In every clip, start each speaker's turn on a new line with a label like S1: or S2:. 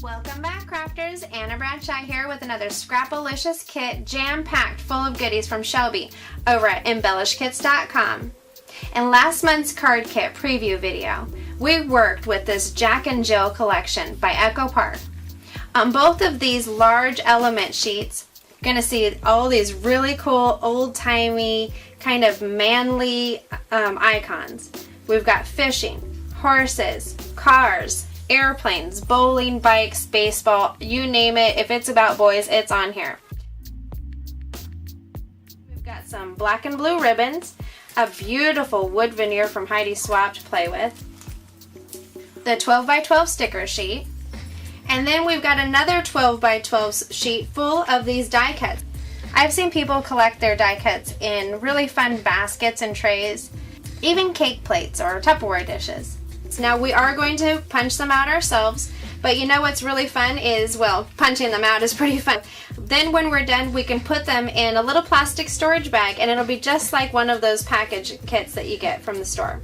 S1: Welcome back, crafters. Anna Bradshaw here with another Scrapalicious kit jam-packed full of goodies from Shelby over at embellishkits.com. In last month's card kit preview video, we worked with this Jack and Jill collection by Echo Park. On both of these large element sheets, you're going to see all these really cool old-timey kind of manly icons. We've got fishing, horses, cars, airplanes, bowling, bikes, baseball, you name it. If it's about boys, it's on here. We've got some black and blue ribbons, a beautiful wood veneer from Heidi Swap to play with, the 12x12 sticker sheet, and then we've got another 12x12 sheet full of these die cuts. I've seen people collect their die cuts in really fun baskets and trays, even cake plates or Tupperware dishes. Now we are going to punch them out ourselves, but you know what's really fun is, well, punching them out is pretty fun. Then when we're done, we can put them in a little plastic storage bag and it'll be just like one of those package kits that you get from the store.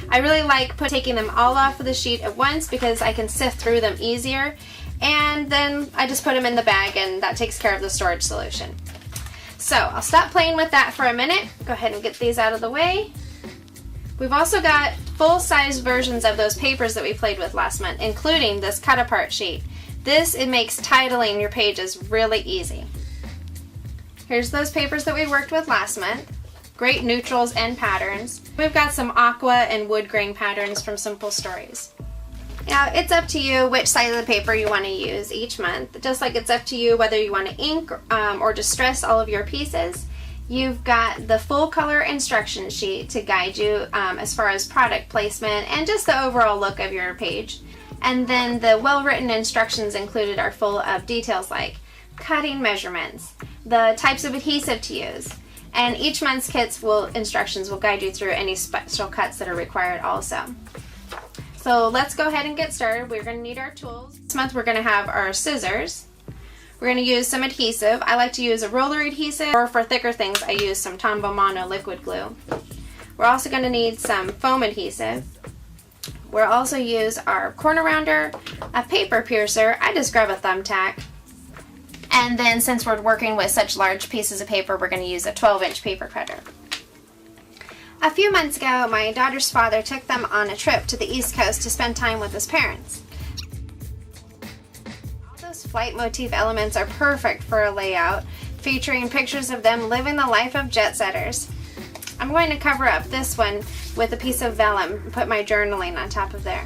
S1: I really like taking them all off of the sheet at once because I can sift through them easier, and then I just put them in the bag and that takes care of the storage solution. So I'll stop playing with that for a minute. Go ahead and get these out of the way. We've also got full-size versions of those papers that we played with last month, including this cut-apart sheet. It makes titling your pages really easy. Here's those papers that we worked with last month. Great neutrals and patterns. We've got some aqua and wood grain patterns from Simple Stories. Now, it's up to you which side of the paper you want to use each month, just like it's up to you whether you want to ink or distress all of your pieces. You've got the full color instruction sheet to guide you as far as product placement and just the overall look of your page. And then the well-written instructions included are full of details like cutting measurements, the types of adhesive to use, and each month's instructions will guide you through any special cuts that are required also. So let's go ahead and get started. We're going to need our tools. This month we're going to have our scissors. We're going to use some adhesive. I like to use a roller adhesive, or for thicker things I use some Tombow Mono liquid glue. We're also going to need some foam adhesive. We'll also use our corner rounder, a paper piercer. I just grab a thumbtack. And then since we're working with such large pieces of paper, we're going to use a 12-inch paper cutter. A few months ago, my daughter's father took them on a trip to the East Coast to spend time with his parents. Flight motif elements are perfect for a layout featuring pictures of them living the life of jet setters. I'm going to cover up this one with a piece of vellum and put my journaling on top of there.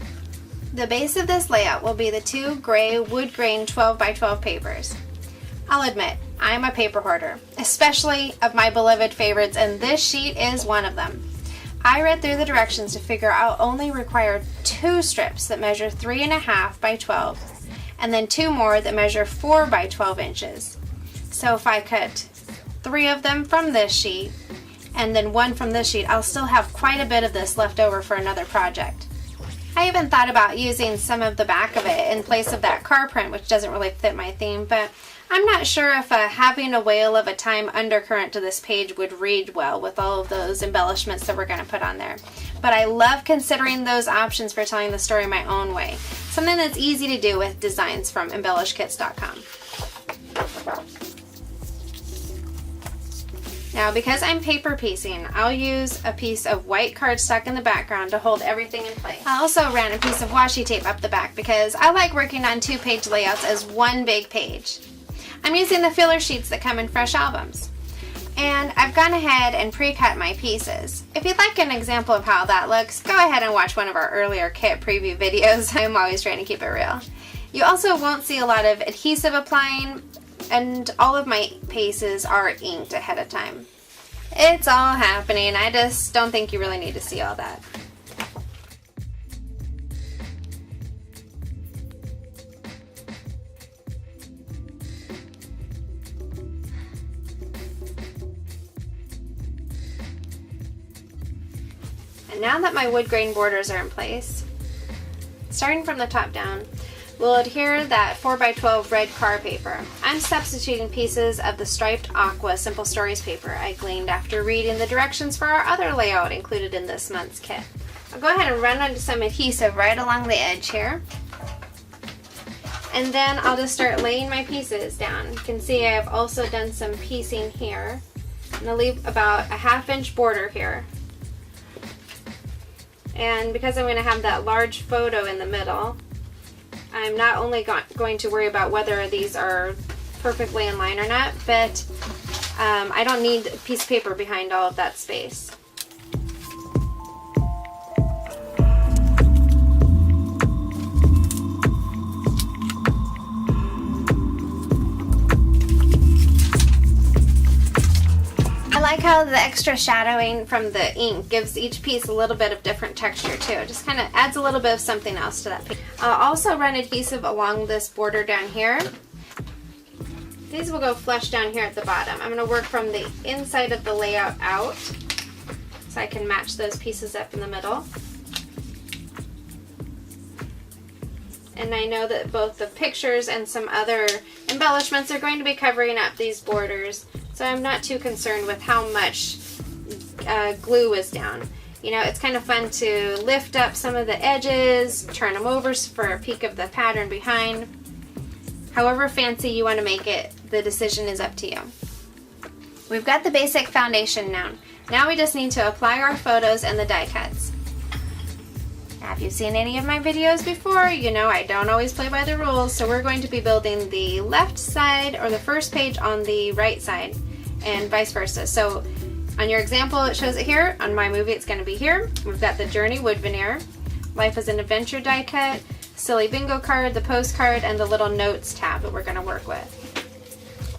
S1: The base of this layout will be the two gray wood grain 12x12 papers. I'll admit, I am a paper hoarder, especially of my beloved favorites, and this sheet is one of them. I read through the directions to figure out only require 2 strips that measure 3.5 by 12. And then 2 more that measure 4 by 12 inches. So if I cut 3 of them from this sheet and then 1 from this sheet, I'll still have quite a bit of this left over for another project. I even thought about using some of the back of it in place of that car print, which doesn't really fit my theme, but I'm not sure if having a whale of a time undercurrent to this page would read well with all of those embellishments that we're going to put on there. But I love considering those options for telling the story my own way. Something that's easy to do with designs from embellishkits.com. Now, because I'm paper piecing, I'll use a piece of white cardstock in the background to hold everything in place. I also ran a piece of washi tape up the back because I like working on 2-page layouts as one big page. I'm using the filler sheets that come in fresh albums. And I've gone ahead and pre-cut my pieces. If you'd like an example of how that looks, go ahead and watch one of our earlier kit preview videos. I'm always trying to keep it real. You also won't see a lot of adhesive applying, and all of my pieces are inked ahead of time. It's all happening. I just don't think you really need to see all that. And now that my wood grain borders are in place, starting from the top down, will adhere that 4x12 red car paper. I'm substituting pieces of the striped aqua Simple Stories paper I gleaned after reading the directions for our other layout included in this month's kit. I'll go ahead and run some adhesive right along the edge here. And then I'll just start laying my pieces down. You can see I've also done some piecing here. I'm going to leave about a 1/2 inch border here. And because I'm going to have that large photo in the middle, I'm not only going to worry about whether these are perfectly in line or not, but I don't need a piece of paper behind all of that space. I like how the extra shadowing from the ink gives each piece a little bit of different texture too. It just kind of adds a little bit of something else to that piece. I'll also run adhesive along this border down here. These will go flush down here at the bottom. I'm going to work from the inside of the layout out so I can match those pieces up in the middle. And I know that both the pictures and some other embellishments are going to be covering up these borders, so I'm not too concerned with how much glue is down. You know, it's kind of fun to lift up some of the edges, turn them over for a peek of the pattern behind. However fancy you want to make it, the decision is up to you. We've got the basic foundation now. Now we just need to apply our photos and the die cuts. Now, if you've seen any of my videos before, you know I don't always play by the rules, so we're going to be building the left side or the first page on the right side and vice versa. So on your example it shows it here, on my movie it's going to be here. We've got the Journey wood veneer, Life as an Adventure die cut, Silly Bingo card, the postcard, and the little notes tab that we're going to work with.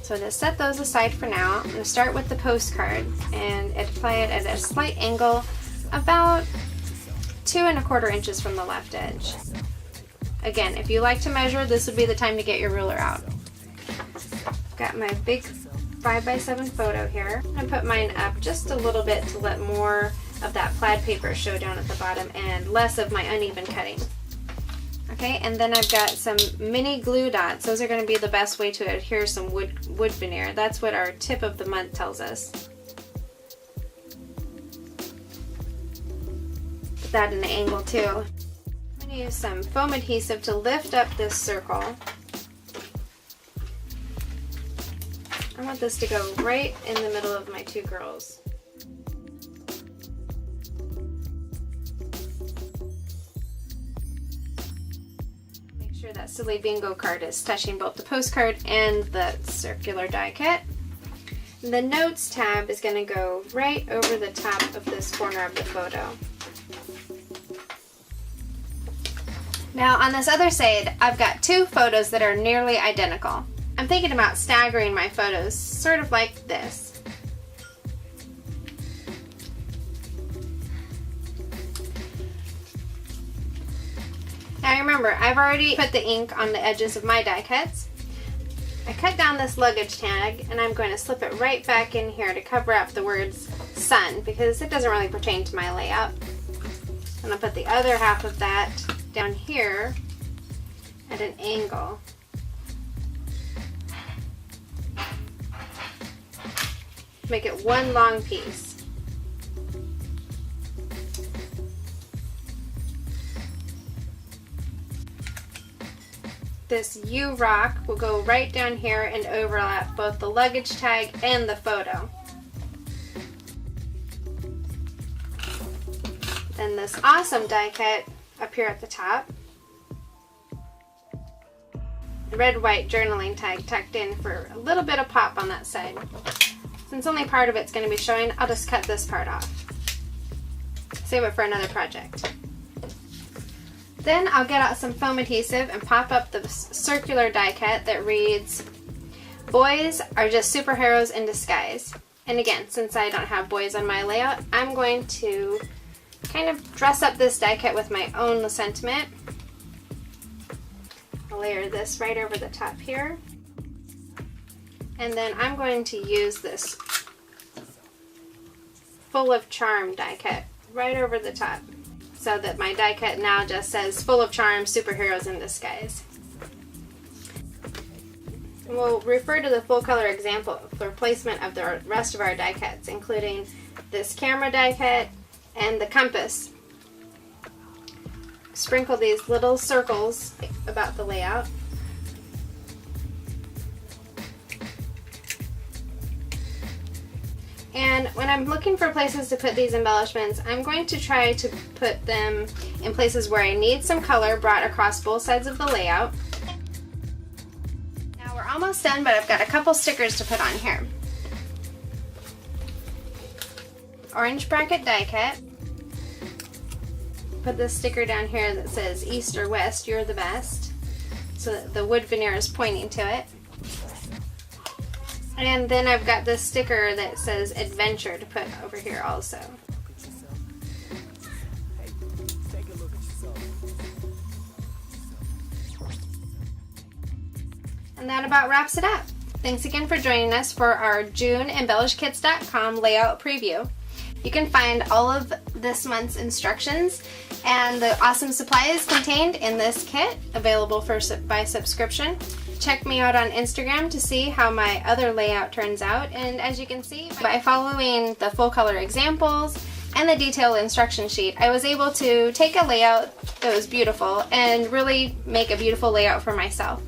S1: So to set those aside for now, I'm going to start with the postcard and apply it at a slight angle about 2 1/4 inches from the left edge. Again, if you like to measure, this would be the time to get your ruler out. Got my big 5x7 photo here. I'm going to put mine up just a little bit to let more of that plaid paper show down at the bottom and less of my uneven cutting. Okay, and then I've got some mini glue dots. Those are going to be the best way to adhere some wood veneer. That's what our tip of the month tells us. Put that in an angle too. I'm going to use some foam adhesive to lift up this circle. I want this to go right in the middle of my two girls. Make sure that Silly Bingo card is touching both the postcard and the circular die cut. And the notes tab is going to go right over the top of this corner of the photo. Now on this other side, I've got two photos that are nearly identical. I'm thinking about staggering my photos, sort of like this. Now remember, I've already put the ink on the edges of my die cuts. I cut down this luggage tag and I'm going to slip it right back in here to cover up the words sun because it doesn't really pertain to my layout. And I'll put the other half of that down here at an angle. Make it one long piece. This U rock will go right down here and overlap both the luggage tag and the photo. Then this awesome die cut up here at the top. The red-white journaling tag tucked in for a little bit of pop on that side. Since only part of it's going to be showing, I'll just cut this part off. Save it for another project. Then I'll get out some foam adhesive and pop up the circular die cut that reads, "Boys are just superheroes in disguise." And again, since I don't have boys on my layout, I'm going to kind of dress up this die cut with my own sentiment. I'll layer this right over the top here. And then I'm going to use this Full of Charm die cut right over the top so that my die cut now just says "Full of Charm, Superheroes in Disguise." We'll refer to the full color example for placement of the rest of our die cuts, including this camera die cut and the compass. Sprinkle these little circles about the layout. And when I'm looking for places to put these embellishments, I'm going to try to put them in places where I need some color brought across both sides of the layout. Now we're almost done, but I've got a couple stickers to put on here. Orange bracket die cut. Put this sticker down here that says East or West, you're the best. So that the wood veneer is pointing to it. And then I've got this sticker that says Adventure to put over here also. And that about wraps it up. Thanks again for joining us for our June EmbellishKits.com layout preview. You can find all of this month's instructions and the awesome supplies contained in this kit available by subscription. Check me out on Instagram to see how my other layout turns out, and as you can see, by following the full color examples and the detailed instruction sheet, I was able to take a layout that was beautiful and really make a beautiful layout for myself.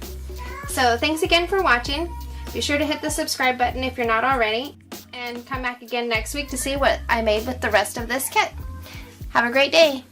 S1: So thanks again for watching. Be sure to hit the subscribe button if you're not already, and come back again next week to see what I made with the rest of this kit. Have a great day!